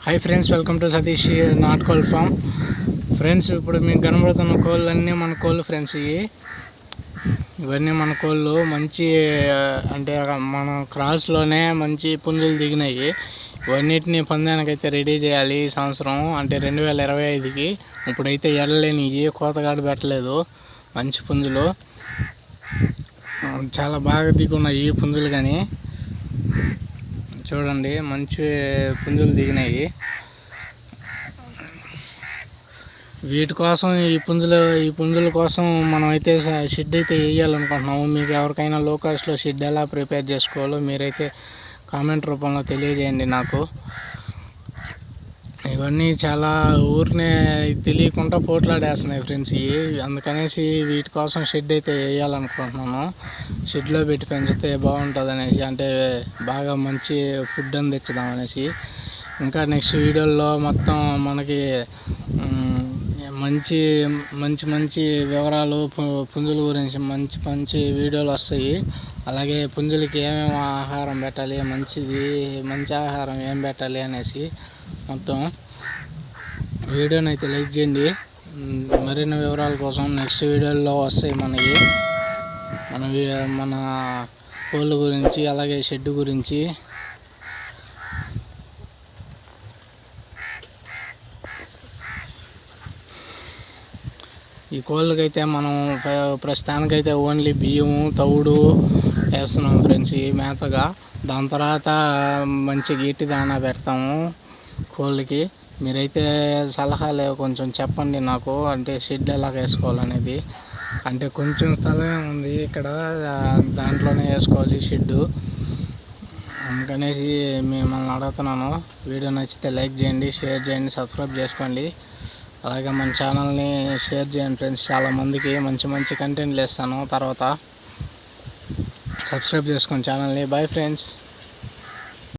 Hi friends, welcome to Satish నాటుకోళ్ళ farm. Friends, ఇప్పుడు మీకు కనబడుతున్న కోళ్ళు అన్నీ మన కోళ్ళు ఫ్రెండ్స్. ఇవన్నీ మన కోళ్ళు మంచి అంటే మన క్రాస్లోనే మంచి పుంజులు దిగినాయి. ఇవన్నిటిని పందానికైతే రెడీ చేయాలి ఈ సంవత్సరం, అంటే 2025కి. ఇప్పుడైతే ఎడలేనివి, కోతగాడు పెట్టలేదు. మంచి పుంజులు చాలా బాగా దిగున్నాయి పుంజులు. కానీ చూడండి, మంచి పుంజులు దిగినాయి. వీటి కోసం ఈ పుంజుల కోసం మనం అయితే షెడ్ అయితే వేయాలనుకుంటున్నాము. మీకు ఎవరికైనా లో కాస్ట్లో షెడ్ ఎలా ప్రిపేర్ చేసుకోవాలో మీరైతే కామెంట్ రూపంలో తెలియజేయండి నాకు. ఇవన్నీ చాలా ఊరినే తెలియకుండా పోట్లాడేస్తున్నాయి ఫ్రెండ్స్. అందుకనేసి వీటి కోసం షెడ్ అయితే వేయాలనుకుంటున్నాను. షెడ్లో పెట్టి పెంచితే బాగుంటుంది అనేసి, అంటే బాగా మంచి ఫుడ్ అందించుదాం అనేసి. ఇంకా నెక్స్ట్ వీడియోల్లో మొత్తం మనకి మంచి మంచి మంచి వివరాలు, పుంజుల గురించి మంచి మంచి వీడియోలు వస్తాయి. అలాగే పుంజులకి ఏమేమి ఆహారం పెట్టాలి, మంచి ఆహారం ఏం పెట్టాలి అనేసి మొత్తం వీడియోని అయితే లైక్ చేయండి. మరిన్ని వివరాల కోసం నెక్స్ట్ వీడియోలో వస్తాయి మన కోళ్ళ గురించి, అలాగే షెడ్ గురించి. ఈ కోళ్ళకైతే మనం ప్రస్తుతానికైతే ఓన్లీ బియ్యము, తవుడు వేస్తున్నాం ఫ్రెండ్స్ ఈ మేతగా. దాని తర్వాత మంచి గట్టి దానా పెడతాము కోళ్ళకి. మీరైతే సలహాలు కొంచెం చెప్పండి నాకు, అంటే షెడ్ ఎలా వేసుకోవాలనేది. అంటే కొంచెం స్థలమే ఉంది ఇక్కడ, దాంట్లోనే వేసుకోవాలి షెడ్డు. అందుకనేసి మిమ్మల్ని అడుగుతున్నాను. వీడియో నచ్చితే లైక్ చేయండి, షేర్ చేయండి, సబ్స్క్రైబ్ చేసుకోండి. అలాగే మన ఛానల్ని షేర్ చేయండి ఫ్రెండ్స్. చాలామందికి మంచి మంచి కంటెంట్లు ఇస్తాను. తర్వాత సబ్స్క్రైబ్ చేసుకోండి ఛానల్ని. Bye friends.